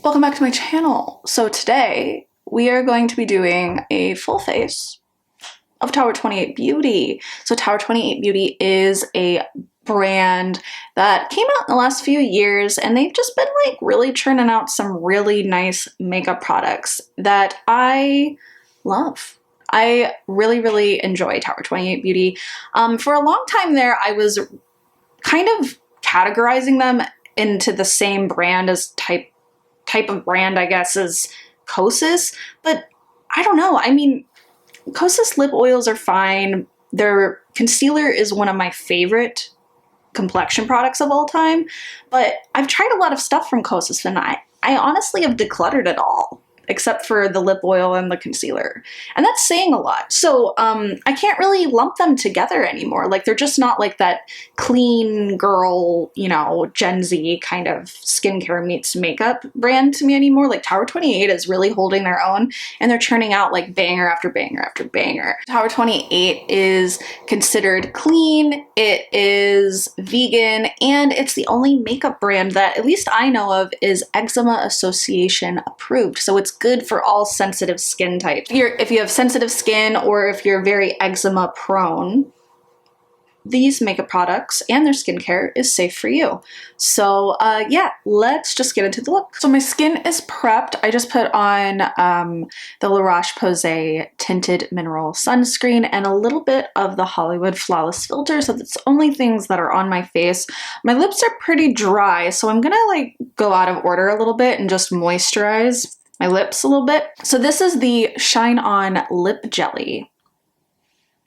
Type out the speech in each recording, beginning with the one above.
Welcome back to my channel. So today we are going to be doing a full face of Tower28 Beauty. So Tower28 Beauty is a brand that came out in the last few years, and they've just been like really churning out some really nice makeup products that I love. I really enjoy Tower28 Beauty. For a long time there, I was kind of categorizing them into the same brand as type of brand, I guess, as Kosas, but I don't know. I mean, Kosas lip oils are fine. Their concealer is one of my favorite complexion products of all time, but I've tried a lot of stuff from Kosas and I honestly have decluttered it all, except for the lip oil and the concealer. And that's saying a lot. So I can't really lump them together anymore. Like, they're just not like that clean girl, you know, Gen Z kind of skincare meets makeup brand to me anymore. Like, Tower28 is really holding their own, and they're churning out like banger after banger after banger. Tower28 is considered clean, it is vegan, and it's the only makeup brand that, at least I know of, is Eczema Association approved. So it's good for all sensitive skin types. If you have sensitive skin or if you're very eczema prone, these makeup products and their skincare is safe for you. So yeah, let's just get into the look. So my skin is prepped. I just put on the La Roche-Posay Tinted Mineral Sunscreen and a little bit of the Hollywood Flawless Filter. So that's only things that are on my face. My lips are pretty dry, so I'm gonna like go out of order a little bit and just moisturize my lips a little bit. So this is the Shine On Lip Jelly,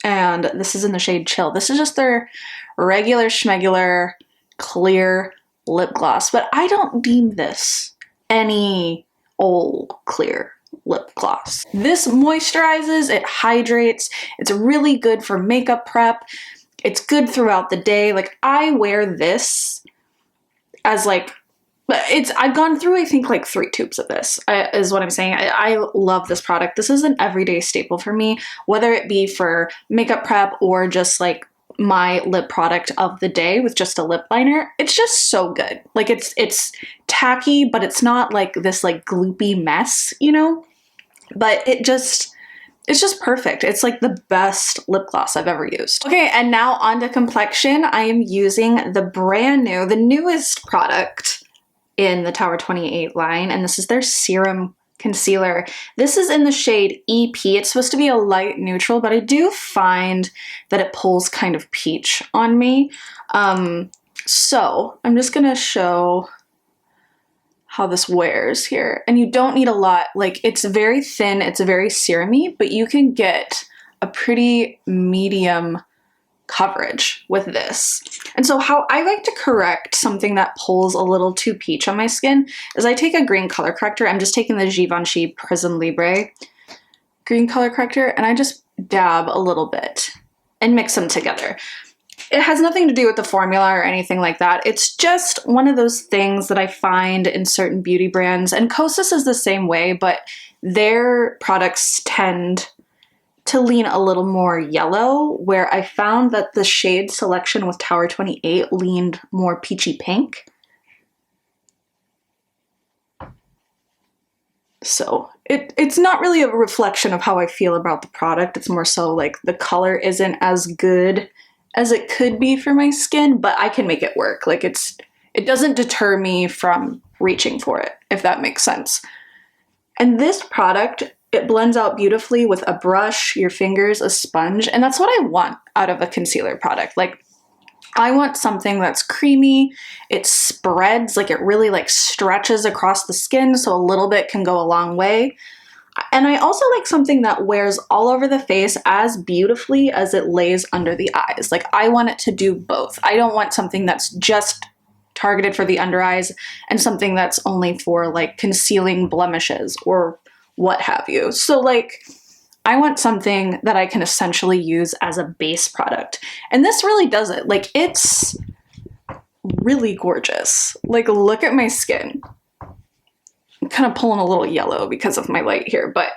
and this is in the shade Chill. This is just their regular schmegular clear lip gloss, but I don't deem this any old clear lip gloss. This moisturizes, it hydrates, it's really good for makeup prep, it's good throughout the day. Like, I wear this as like, I've gone through, I think, like 3 tubes of this, is what I'm saying. I love this product. This is an everyday staple for me, whether it be for makeup prep or just like my lip product of the day with just a lip liner. It's just so good. Like, it's tacky, but it's not like this like gloopy mess, you know? But it's just perfect. It's like the best lip gloss I've ever used. Okay, and now on to Complexion. I am using the newest product in the Tower28 line, and this is their Serum Concealer. This is in the shade EP. It's supposed to be a light neutral, but I do find that it pulls kind of peach on me. So I'm just gonna show how this wears here. And you don't need a lot. Like, it's very thin, it's very serum-y, but you can get a pretty medium coverage with this. And so how I like to correct something that pulls a little too peach on my skin is I take a green color corrector. I'm just taking the Givenchy Prism Libre green color corrector, and I just dab a little bit and mix them together. It has nothing to do with the formula or anything like that. It's just one of those things that I find in certain beauty brands, and Kosas is the same way, but their products tend to lean a little more yellow, where I found that the shade selection with Tower28 leaned more peachy pink. So it's not really a reflection of how I feel about the product. It's more so like the color isn't as good as it could be for my skin, but I can make it work. Like, it doesn't deter me from reaching for it, if that makes sense. And this product, it blends out beautifully with a brush, your fingers, a sponge, and that's what I want out of a concealer product. Like, I want something that's creamy, it spreads, like it really like stretches across the skin, so a little bit can go a long way. And I also like something that wears all over the face as beautifully as it lays under the eyes. Like, I want it to do both. I don't want something that's just targeted for the under eyes and something that's only for like concealing blemishes or what have you. So like, I want something that I can essentially use as a base product. And this really does it. Like, it's really gorgeous. Like, look at my skin. I'm kind of pulling a little yellow because of my light here, but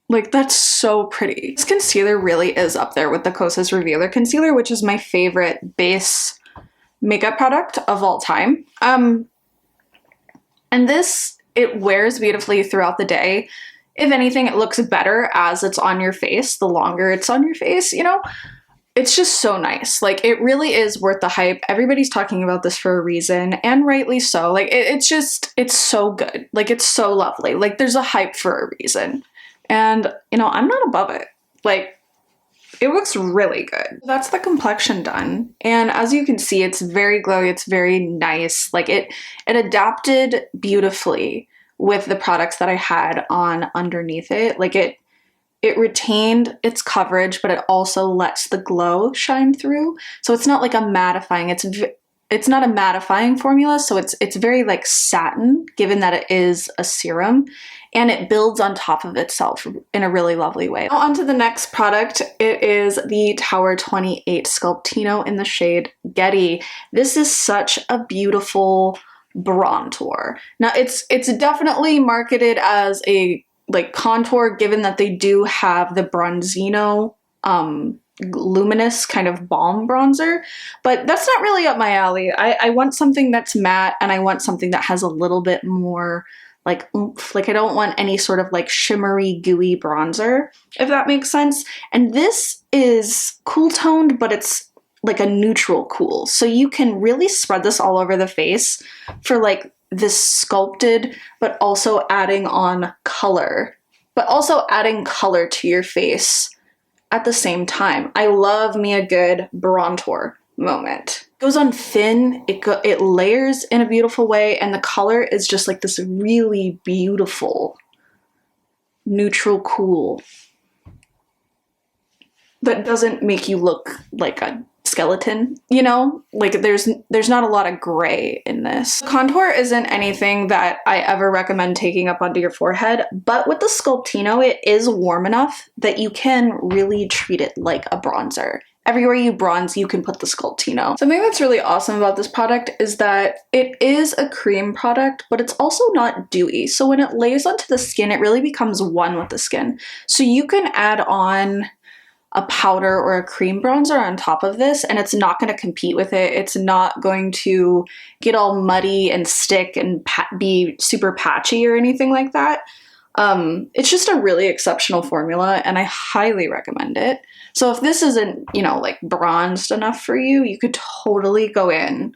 like, that's so pretty. This concealer really is up there with the Kosas Revealer Concealer, which is my favorite base makeup product of all time. And this, it wears beautifully throughout the day. If anything, it looks better as it's on your face, the longer it's on your face, you know? It's just so nice. Like, it really is worth the hype. Everybody's talking about this for a reason, and rightly so. Like, it's so good. Like, it's so lovely. Like, there's a hype for a reason. And, you know, I'm not above it. Like, it looks really good. That's the complexion done. And as you can see, it's very glowy. It's very nice. Like, it adapted beautifully with the products that I had on underneath it. Like, it retained its coverage, but it also lets the glow shine through. So it's not like a mattifying. It's not a mattifying formula, so it's very like satin, given that it is a serum, and it builds on top of itself in a really lovely way. Now on to the next product. It is the Tower28 Sculptino in the shade Getty. This is such a beautiful bronzer. Now it's definitely marketed as a like contour, given that they do have the Bronzino Luminous kind of balm bronzer, but that's not really up my alley. I want something that's matte, and I want something that has a little bit more like oomph. Like, I don't want any sort of like shimmery, gooey bronzer, if that makes sense. And this is cool toned, but it's like a neutral cool. So you can really spread this all over the face for like this sculpted, but also adding on color, but also adding color to your face at the same time. I love me a good bronzer moment. It goes on thin, it layers in a beautiful way, and the color is just like this really beautiful neutral cool that doesn't make you look like a skeleton, you know? Like, there's not a lot of gray in this. Contour isn't anything that I ever recommend taking up onto your forehead, but with the Sculptino, it is warm enough that you can really treat it like a bronzer. Everywhere you bronze, you can put the Sculptino. Something that's really awesome about this product is that it is a cream product, but it's also not dewy. So when it lays onto the skin, it really becomes one with the skin. So you can add on a powder or a cream bronzer on top of this, and it's not going to compete with it. It's not going to get all muddy and stick and be super patchy or anything like that. It's just a really exceptional formula, and I highly recommend it. So if this isn't, you know, like bronzed enough for you, you could totally go in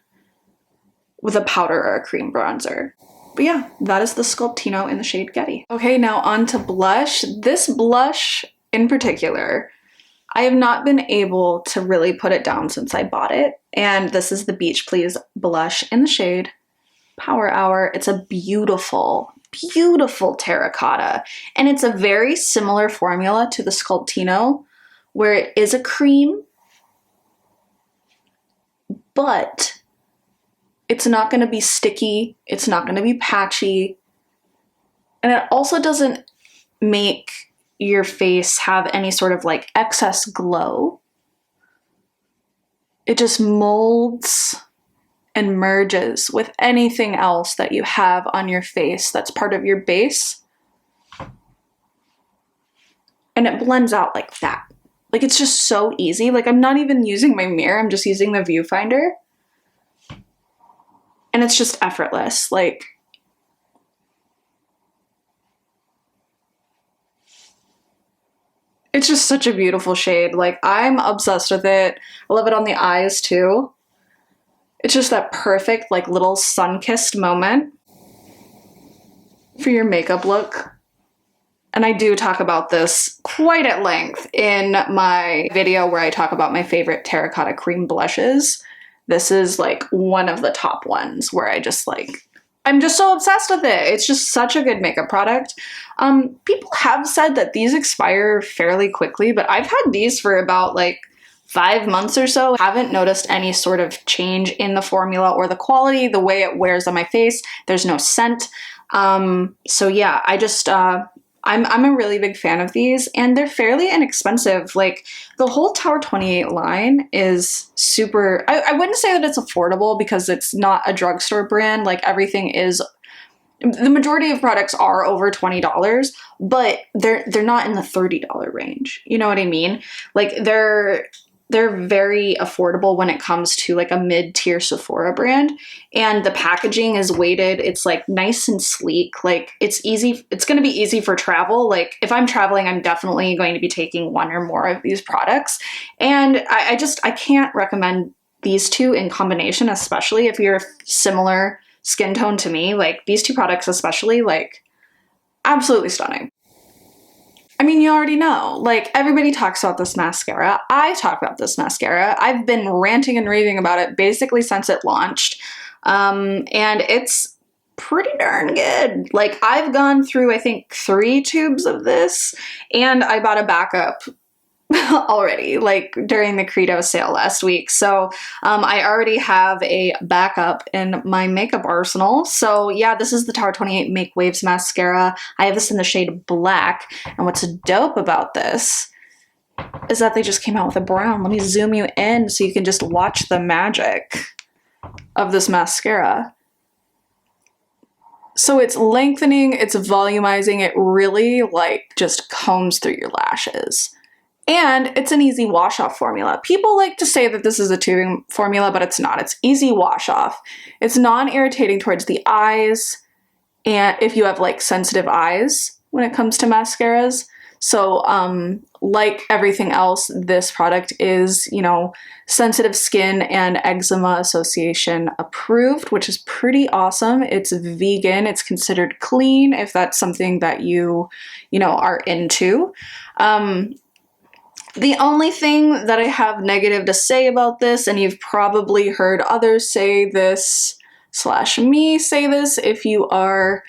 with a powder or a cream bronzer. But yeah, that is the Sculptino in the shade Getty. Okay, now on to blush. This blush in particular, I have not been able to really put it down since I bought it. And this is the BeachPlease blush in the shade Power Hour. It's a beautiful, beautiful terracotta. And it's a very similar formula to the Sculptino, where it is a cream, but it's not going to be sticky. It's not going to be patchy. And it also doesn't make your face have any sort of like excess glow. It just molds and merges with anything else that you have on your face that's part of your base. And it blends out like that. Like, it's just so easy. Like, I'm not even using my mirror, I'm just using the viewfinder. And it's just effortless. Like, it's just such a beautiful shade. Like, I'm obsessed with it. I love it on the eyes too. It's just that perfect, like, little sun-kissed moment for your makeup look. And I do talk about this quite at length in my video where I talk about my favorite terracotta cream blushes. This is like one of the top ones where I'm just so obsessed with it. It's just such a good makeup product. People have said that these expire fairly quickly, but I've had these for about like 5 months or so. Haven't noticed any sort of change in the formula or the quality, the way it wears on my face. There's no scent. So yeah, I'm a really big fan of these, and they're fairly inexpensive. Like, the whole Tower28 line is super, I wouldn't say that it's affordable because it's not a drugstore brand. Like, everything is, the majority of products are over $20, but they're not in the $30 range. You know what I mean? Like, they're they're very affordable when it comes to like a mid-tier Sephora brand, and the packaging is weighted. It's like nice and sleek. Like it's easy. It's going to be easy for travel. Like if I'm traveling, I'm definitely going to be taking one or more of these products. And I can't recommend these two in combination, especially if you're similar skin tone to me. Like these two products especially, like absolutely stunning. I mean, you already know, like everybody talks about this mascara. I talk about this mascara. I've been ranting and raving about it basically since it launched. And it's pretty darn good. Like I've gone through, I think 3 tubes of this, and I bought a backup already, like during the Credo sale last week. So I already have a backup in my makeup arsenal. So yeah, this is the Tower28 Make Waves mascara. I have this in the shade Black. And what's dope about this is that they just came out with a brown. Let me zoom you in so you can just watch the magic of this mascara. So it's lengthening, it's volumizing, it really like just combs through your lashes. And it's an easy wash off formula. People like to say that this is a tubing formula, but it's not. It's easy wash off. It's non-irritating towards the eyes, and if you have like sensitive eyes when it comes to mascaras. So like everything else, this product is, you know, Sensitive Skin and Eczema Association approved, which is pretty awesome. It's vegan. It's considered clean if that's something that you know, are into. The only thing that I have negative to say about this, and you've probably heard others say this / me say this if you are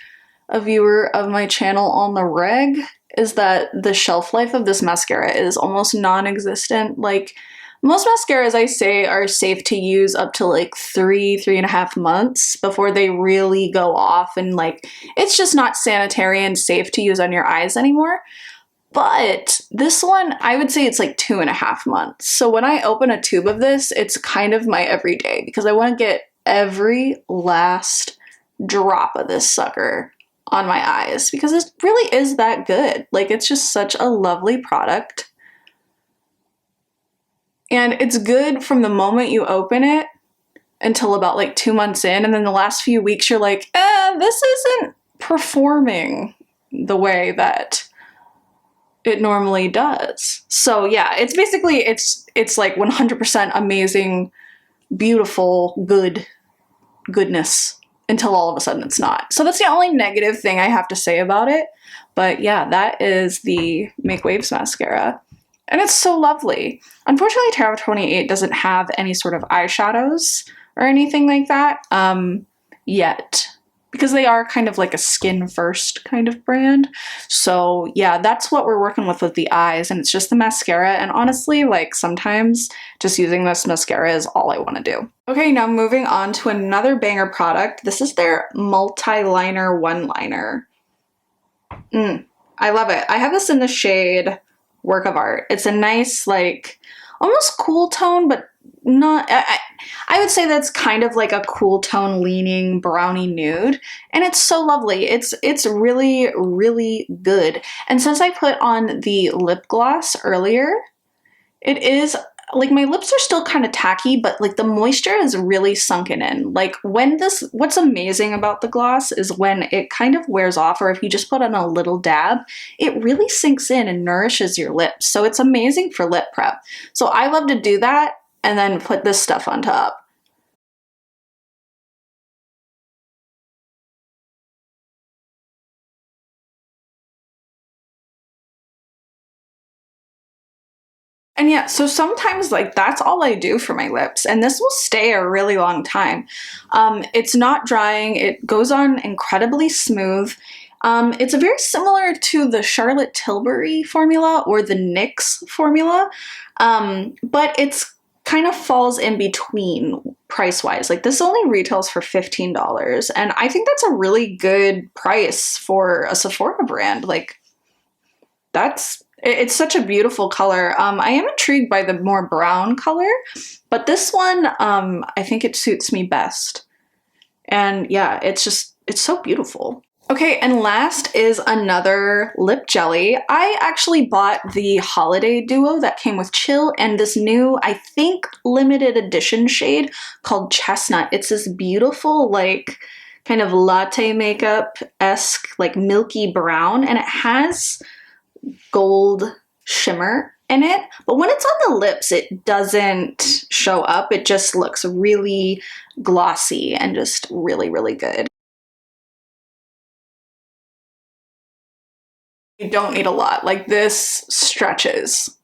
a viewer of my channel on the reg, is that the shelf life of this mascara is almost non-existent. Like most mascaras I say are safe to use up to like 3.5 months before they really go off, and like it's just not sanitary and safe to use on your eyes anymore. But this one, I would say it's like 2.5 months. So when I open a tube of this, it's kind of my everyday because I want to get every last drop of this sucker on my eyes because it really is that good. Like it's just such a lovely product. And it's good from the moment you open it until about like 2 months in. And then the last few weeks you're like, this isn't performing the way that it normally does. So yeah, it's basically, it's like 100% amazing, beautiful, goodness until all of a sudden it's not. So that's the only negative thing I have to say about it. But yeah, that is the Make Waves mascara. And it's so lovely. Unfortunately, Tower28 doesn't have any sort of eyeshadows or anything like that yet, because they are kind of like a skin first kind of brand. So yeah, that's what we're working with the eyes, and it's just the mascara. And honestly, like sometimes just using this mascara is all I want to do. Okay, now moving on to another banger product. This is their multi-liner one-liner. I love it. I have this in the shade Work of Art. It's a nice, like almost cool tone, but not, I would say that's kind of like a cool tone leaning brownie nude, and it's so lovely. It's really, really good. And since I put on the lip gloss earlier, it is like my lips are still kind of tacky, but like the moisture is really sunken in. Like when what's amazing about the gloss is when it kind of wears off, or if you just put on a little dab, it really sinks in and nourishes your lips. So it's amazing for lip prep. So I love to do that and then put this stuff on top. And yeah, so sometimes like that's all I do for my lips, and this will stay a really long time. It's not drying, it goes on incredibly smooth. It's very similar to the Charlotte Tilbury formula or the NYX formula, but it's kind of falls in between price-wise. Like this only retails for $15, and I think that's a really good price for a Sephora brand. Like it's such a beautiful color. I am intrigued by the more brown color, but this one, I think it suits me best. And yeah, it's so beautiful. Okay, and last is another lip jelly. I actually bought the Holiday Duo that came with Chill and this new, I think, limited edition shade called Chestnut. It's this beautiful, like, kind of latte makeup-esque, like milky brown, and it has gold shimmer in it. But when it's on the lips, it doesn't show up. It just looks really glossy and just really, really good. You don't need a lot. Like this stretches.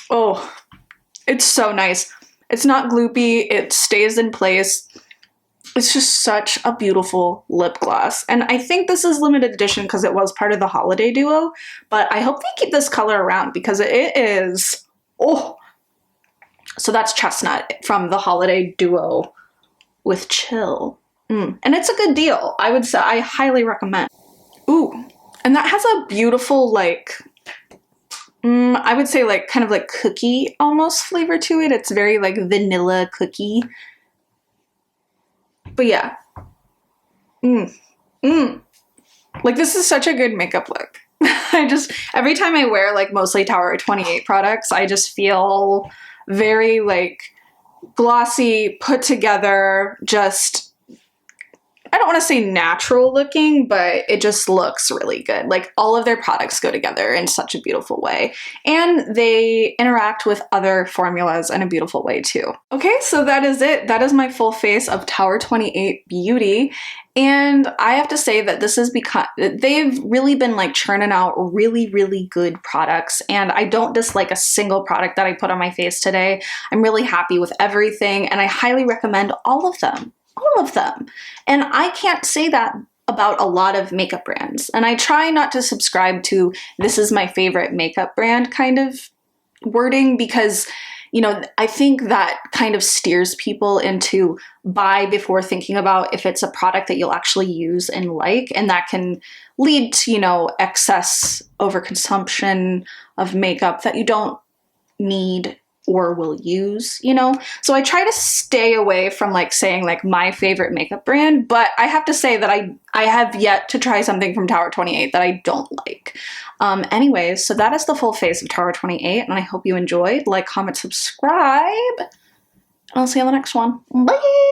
Oh, it's so nice. It's not gloopy. It stays in place. It's just such a beautiful lip gloss. And I think this is limited edition because it was part of the Holiday Duo, but I hope they keep this color around because it is, oh. So that's Chestnut from the Holiday Duo with Chill. And it's a good deal. I would say, I highly recommend. Ooh, and that has a beautiful, like, I would say like kind of like cookie almost flavor to it. It's very like vanilla cookie. But yeah. Like this is such a good makeup look. I just, every time I wear like mostly Tower28 products, I just feel very like glossy, put together, just, I don't want to say natural looking, but it just looks really good. Like all of their products go together in such a beautiful way. And they interact with other formulas in a beautiful way too. Okay, so that is it. That is my full face of Tower28 Beauty. And I have to say that this is because they've really been like churning out really, really good products. And I don't dislike a single product that I put on my face today. I'm really happy with everything. And I highly recommend all of them. All of them. And I can't say that about a lot of makeup brands. And I try not to subscribe to this is my favorite makeup brand kind of wording because, you know, I think that kind of steers people into buy before thinking about if it's a product that you'll actually use and like, and that can lead to, you know, excess overconsumption of makeup that you don't need or will use, you know? So I try to stay away from like saying like my favorite makeup brand, but I have to say that I have yet to try something from Tower28 that I don't like. Anyways, so that is the full face of Tower28, and I hope you enjoyed. Like, comment, subscribe, and I'll see you on the next one. Bye!